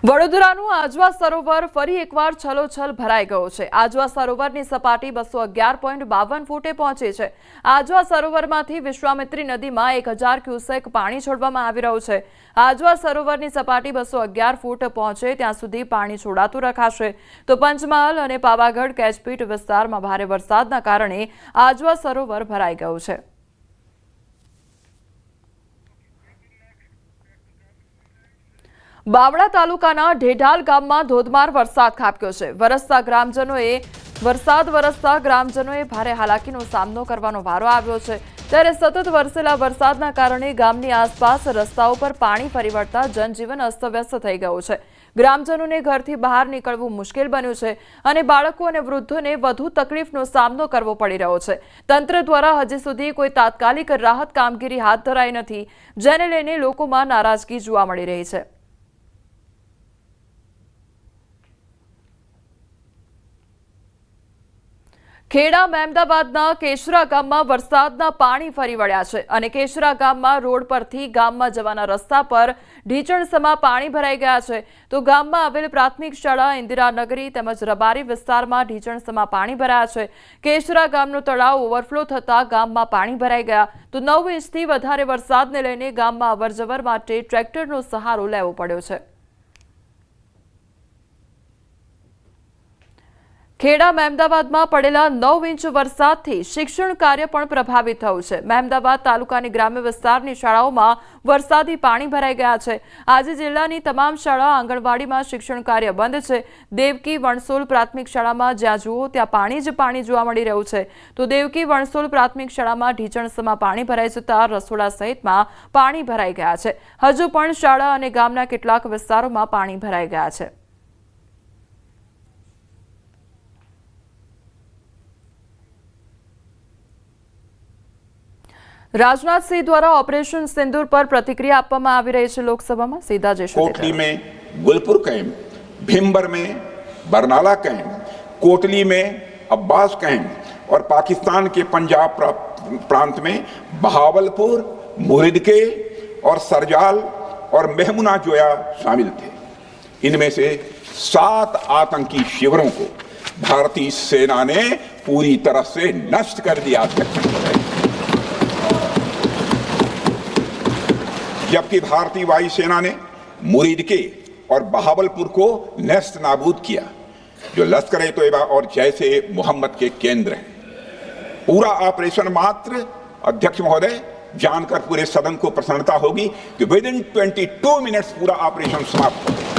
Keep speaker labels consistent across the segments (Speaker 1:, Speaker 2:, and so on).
Speaker 1: વડોદરાનું આજવા સરોવર ફરી એકવાર છલોછલ ભરાઈ ગયું છે। આજવા સરોવરની સપાટી 211.52 ફૂટે પહોંચી છે। આજવા સરોવરમાંથી વિશ્વામિત્રી નદીમાં 1000 ક્યુસેક પાણી છોડવામાં આવી રહ્યું છે। આજવા સરોવરની સપાટી 211 ફૂટ પહોંચે ત્યાં સુધી પાણી છોડાતું રખાશે। તો પંચમહાલ અને પાવાગઢ કેચપીટ વિસ્તારમાં ભારે વરસાદના કારણે આજવા સરોવર ભરાઈ ગયું છે। બાવળા તાલુકાના ઢેઢાલ ગામમાં ધોધમાર વરસાદ ખાબક્યો છે। વરસાદ વરસતા ગ્રામજનોએ ભારે હાલાકીનો સામનો કરવાનો વારો આવ્યો છે। ત્યારે સતત વરસેલા વરસાદના કારણે ગામની આસપાસ રસ્તાઓ પર પાણી ફરી વળતા જનજીવન અસ્તવ્યસ્ત થઈ ગયું છે। ગ્રામજનોને ઘરથી બહાર નીકળવું મુશ્કેલ બન્યું છે અને બાળકો અને વૃદ્ધોને વધુ તકલીફનો સામનો કરવો પડી રહ્યો છે। તંત્ર દ્વારા હજી સુધી કોઈ તાત્કાલિક રાહત કામગીરી હાથ ધરાઈ નથી, જેને લઈને લોકોમાં નારાજગી જોવા મળી રહી છે। ખેડા મહેમદાવાદના કેશરા ગામમાં વરસાદના પાણી ફરી વળ્યા છે અને કેશરા ગામમાં રોડ પરથી ગામમાં જવાના રસ્તા પર ઢીચણસમાં પાણી ભરાઈ ગયા છે। તો ગામમાં આવેલ પ્રાથમિક શાળા ઇન્દિરાનગરી તેમજ રબારી વિસ્તારમાં ઢીચણસમાં પાણી ભરાયા છે। કેશરા ગામનો તળાવ ઓવરફ્લો થતા ગામમાં પાણી ભરાઈ ગયા। તો 9 ઇંચથી વધારે વરસાદને લઈને ગામમાં અવરજવર માટે ટ્રેક્ટરનો સહારો લેવો પડ્યો છે। ખેડા મહેમદાવાદમાં પડેલા 9 ઇંચ વરસાદથી શિક્ષણ કાર્ય પણ પ્રભાવિત થયું છે। મહેમદાવાદ તાલુકાની ગ્રામ્ય વિસ્તારની શાળાઓમાં વરસાદી પાણી ભરાઈ ગયા છે। આજે જિલ્લાની તમામ શાળા આંગણવાડીમાં શિક્ષણ કાર્ય બંધ છે। દેવકી વણસોલ પ્રાથમિક શાળામાં જ્યાં જુઓ ત્યાં પાણી જ પાણી જોવા મળી રહ્યું છે। તો દેવકી વણસોલ પ્રાથમિક શાળામાં ઢીચણસમાં પાણી ભરાઈ જતા રસોડા સહિતમાં પાણી ભરાઈ ગયા છે। હજુ પણ શાળા અને ગામના કેટલાક વિસ્તારોમાં પાણી ભરાઈ ગયા છે। राजनाथ सिंह द्वारा ऑपरेशन सिंदूर पर प्रतिक्रिया आपવામાં આવી રહી છે। લોકસભામાં सीधा जैसे
Speaker 2: कोटली में गुलपुर कैंप, भीमबर में बरनाला कैंप, कोटली में अब्बास कैंप और पाकिस्तान के पंजाब प्रांत में बहावलपुर, मुरिदके और सरजाल और मेहमुना जोया शामिल थे। इनमें से 7 आतंकी शिविरों को भारतीय सेना ने पूरी तरह से नष्ट कर दिया, जबकि भारतीय वायुसेना ने मुरीदके और बहावलपुर को नेस्त नाबूद किया, जो लश्कर-ए-तोयबा और जैश ए मोहम्मद के केंद्र हैं। पूरा ऑपरेशन मात्र, अध्यक्ष महोदय, जानकर पूरे सदन को प्रसन्नता होगी कि विद इन 22 मिनट्स पूरा ऑपरेशन समाप्त हो गया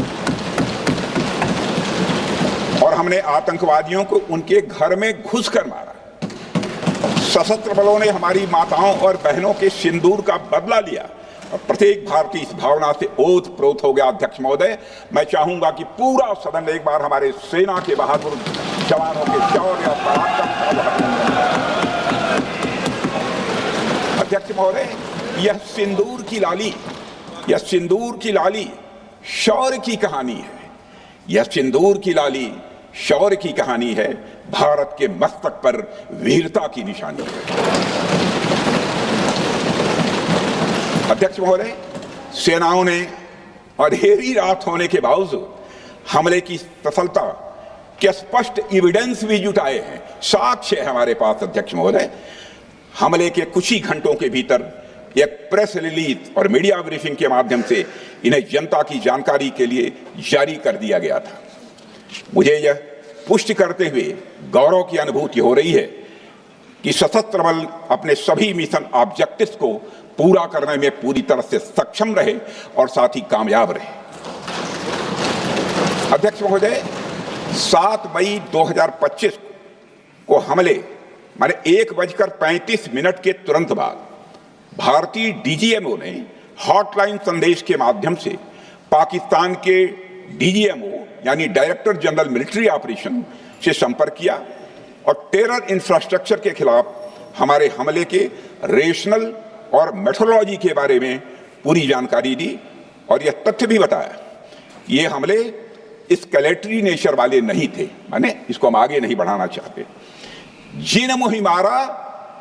Speaker 2: और हमने आतंकवादियों को उनके घर में घुसकर मारा। सशस्त्र बलों ने हमारी माताओं और बहनों के सिंदूर का बदला लिया और प्रत्येक भारतीय इस भावना से ओत-प्रोत हो गया। अध्यक्ष महोदय, मैं चाहूंगा कि पूरा सदन एक बार हमारे सेना के बहादुर जवानों के शौर्य और पराक्रम का। अध्यक्ष महोदय, यह सिंदूर की लाली शौर्य की कहानी है। यह सिंदूर की लाली शौर्य की कहानी है, भारत के मस्तक पर वीरता की निशानी है। अध्यक्ष महोदय, सेनाओं ने अंधेरी रात होने के बावजूद हमले की सफलता के स्पष्ट एविडेंस भी जुटाए हैं, साक्ष्य है हमारे पास। अध्यक्ष महोदय, हमले के कुछ ही घंटों के भीतर एक प्रेस रिलीज और मीडिया ब्रीफिंग के माध्यम से इन्हें जनता की जानकारी के लिए जारी कर दिया गया था। मुझे यह पुष्टि करते हुए गौरव की अनुभूति हो रही है कि सशस्त्र बल अपने सभी मिशन ऑब्जेक्टिव्स को पूरा करने में पूरी तरह से सक्षम रहे और साथ ही कामयाब रहे। अध्यक्ष महोदय, 7 मई 2025 को हमले माने 1:35 के तुरंत बाद भारतीय डीजीएमओ ने हॉटलाइन संदेश के माध्यम से पाकिस्तान के डीजीएमओ यानी डायरेक्टर जनरल मिलिट्री ऑपरेशन से संपर्क किया और टेरर इंफ्रास्ट्रक्चर के खिलाफ हमारे हमले के रेशनल और मेथोडोलॉजी के बारे में पूरी जानकारी दी और यह तथ्य भी बताया ये हमले एस्केलेटरी नेचर वाले नहीं थे, माने इसको हम आगे नहीं बढ़ाना चाहते। जिन मोहि मारा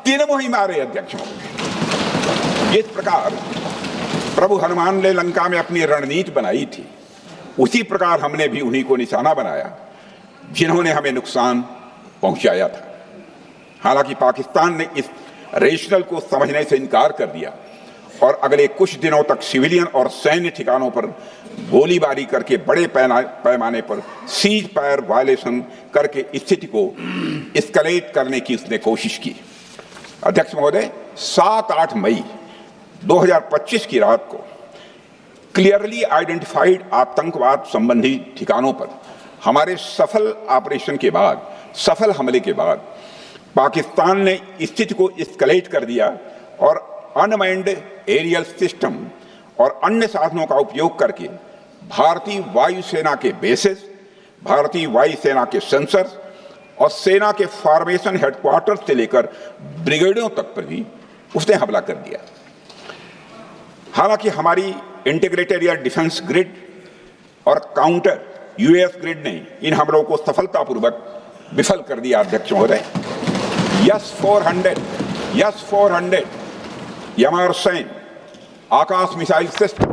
Speaker 2: तीन मोहि मारे। अध्यक्ष महोदय, इस प्रकार प्रभु हनुमान ने लंका में अपनी रणनीति बनाई थी उसी प्रकार हमने भी उन्हीं को निशाना बनाया जिन्होंने हमें नुकसान पहुंचाया था। हालांकि पाकिस्तान ने इस रेशनल को समझने से इनकार कर दिया और अगले कुछ दिनों तक सिविलियन और सैन्य ठिकानों पर गोलीबारी करके बड़े पैमाने पर सीज फायर वायलेशन करके स्थिति को एस्केलेट करने की उसने कोशिश की। अध्यक्ष महोदय, 7-8 मई 2025 की रात को क्लियरली आइडेंटिफाइड आतंकवाद संबंधी ठिकानों पर हमारे सफल ऑपरेशन के बाद, सफल हमले के बाद पाकिस्तान ने स्थिति को एस्केलेट कर दिया और अनमैन्ड एरियल सिस्टम और अन्य साधनों का उपयोग करके भारतीय वायुसेना के बेसेस, भारतीय वायुसेना के सेंसर्स और सेना के फॉर्मेशन हेडक्वार्टर से लेकर ब्रिगेडों तक पर भी उसने हमला कर दिया। हालांकि हमारी इंटीग्रेटेड एयर डिफेंस ग्रिड और काउंटर यूएस ग्रिड ने इन हमलों को सफलतापूर्वक विफल कर दिया। अध्यक्ष महोदय, यस-400 यमारसैन आकाश मिसाइल सिस्टम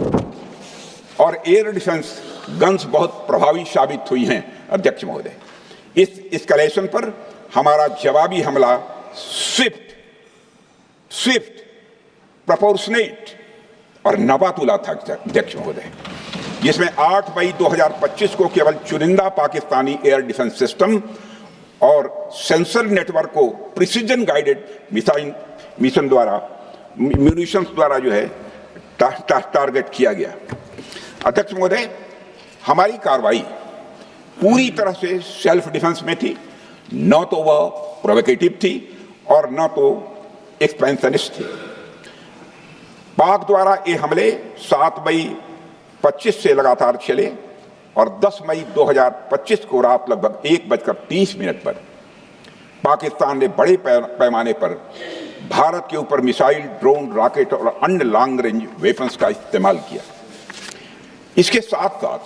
Speaker 2: और एयर डिफेंस गन्स बहुत प्रभावी साबित हुई हैं। अध्यक्ष महोदय, इस एस्केलेशन पर हमारा जवाबी हमला स्विफ्ट, प्रोपोर्शनेट और नबातुला था। अध्यक्ष महोदय, जिसमें 8 मई 2025 को केवल चुनिंदा पाकिस्तानी एयर डिफेंस सिस्टम और सेंसर नेटवर्क को प्रिसीजन गाइडेड मिशन द्वारा म्यूनिशंस द्वारा जो है टारगेट किया गया। अध्यक्ष महोदय, हमारी कार्रवाई पूरी तरह से सेल्फ डिफेंस में थी, न तो वह प्रोवोकेटिव थी और न तो एक्सपेंशनिस्ट थी। पाक द्वारा ये हमले 7 मई 25 से लगातार चले और 10 मई 2025 को रात लगभग 1:30 पर पाकिस्तान ने बड़े पैमाने पर भारत के ऊपर मिसाइल, ड्रोन, रॉकेट और अन्य लॉन्ग रेंज वेपन्स का इस्तेमाल किया। इसके साथ साथ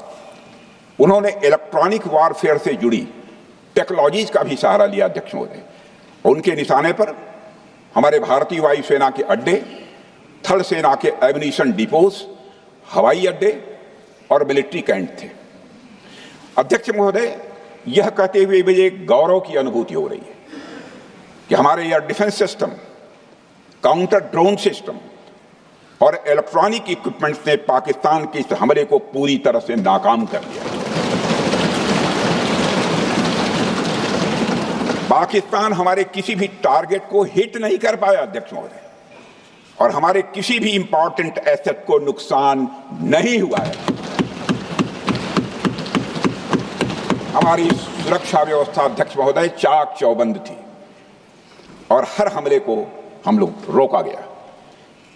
Speaker 2: उन्होंने इलेक्ट्रॉनिक वारफेयर से जुड़ी टेक्नोलॉजीज का भी सहारा लिया। अध्यक्ष महोदय, उनके निशाने पर हमारे भारतीय वायुसेना के अड्डे, थल सेना के एम्यूनिशन डिपोज, हवाई अड्डे और मिलिट्री कैंट थे। अध्यक्ष महोदय, यह कहते हुए मुझे गौरव की अनुभूति हो रही है कि हमारे air defence system, counter drone system और इलेक्ट्रॉनिक इक्विपमेंट्स ने पाकिस्तान के इस हमले को पूरी तरह से नाकाम कर दिया। पाकिस्तान हमारे किसी भी टारगेट को हिट नहीं कर पाया। अध्यक्ष महोदय, और हमारे किसी भी इंपॉर्टेंट एसेट को नुकसान नहीं हुआ है। हमारी सुरक्षा व्यवस्था अध्यक्ष महोदय चाक चौबंद थी और हर हमले को हम लोग रोका गया।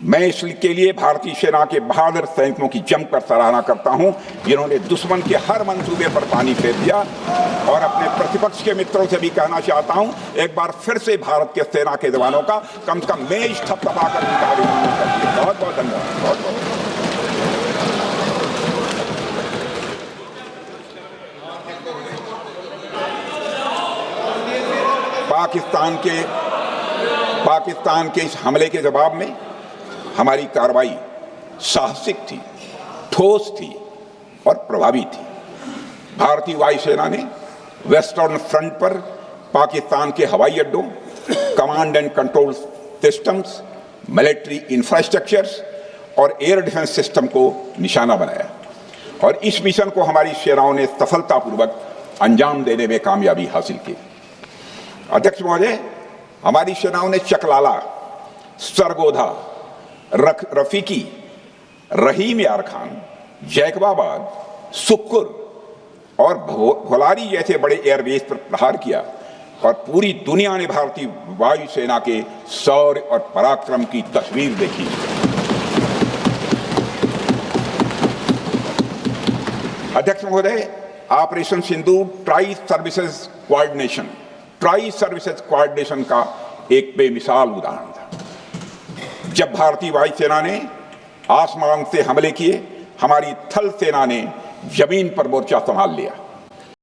Speaker 2: मैं इसके लिए भारतीय सेना के बहादुर सैनिकों की जमकर सराहना करता हूं, जिन्होंने दुश्मन के हर मंसूबे पर पानी फेर दिया। और अपने प्रतिपक्ष के मित्रों से भी कहना चाहता हूं, एक बार फिर से भारत के सेना के जवानों का कम से कम मेज थपथपाकर उनका अभिनंदन करिए। बहुत बहुत धन्यवाद। बहुत बहुत पाकिस्तान के इस हमले के जवाब में हमारी कार्रवाई साहसिक थी, ठोस थी और प्रभावी थी। भारतीय वायुसेना ने वेस्टर्न फ्रंट पर पाकिस्तान के हवाई अड्डों, command and control systems, military infrastructures और एयर डिफेंस सिस्टम को निशाना बनाया और इस मिशन को हमारी सेनाओं ने सफलतापूर्वक अंजाम देने में कामयाबी हासिल की। अध्यक्ष महोदय, हमारी सेनाओं ने चकलाला, सरगोधा, रफीकी, रहीम यार खान, जैकबाबाद, सुक्कुर और भोलारी जैसे बड़े एयरबेस पर प्रहार किया और पूरी दुनिया ने भारतीय वायुसेना के शौर्य और पराक्रम की तस्वीर देखी। अध्यक्ष महोदय, ऑपरेशन सिंदूर ट्राई सर्विसेज कोऑर्डिनेशन का एक बेमिसाल उदाहरण था। जब भारतीय वायुसेना ने आसमान से हमले किए, हमारी थल सेना ने जमीन पर मोर्चा संभाल लिया।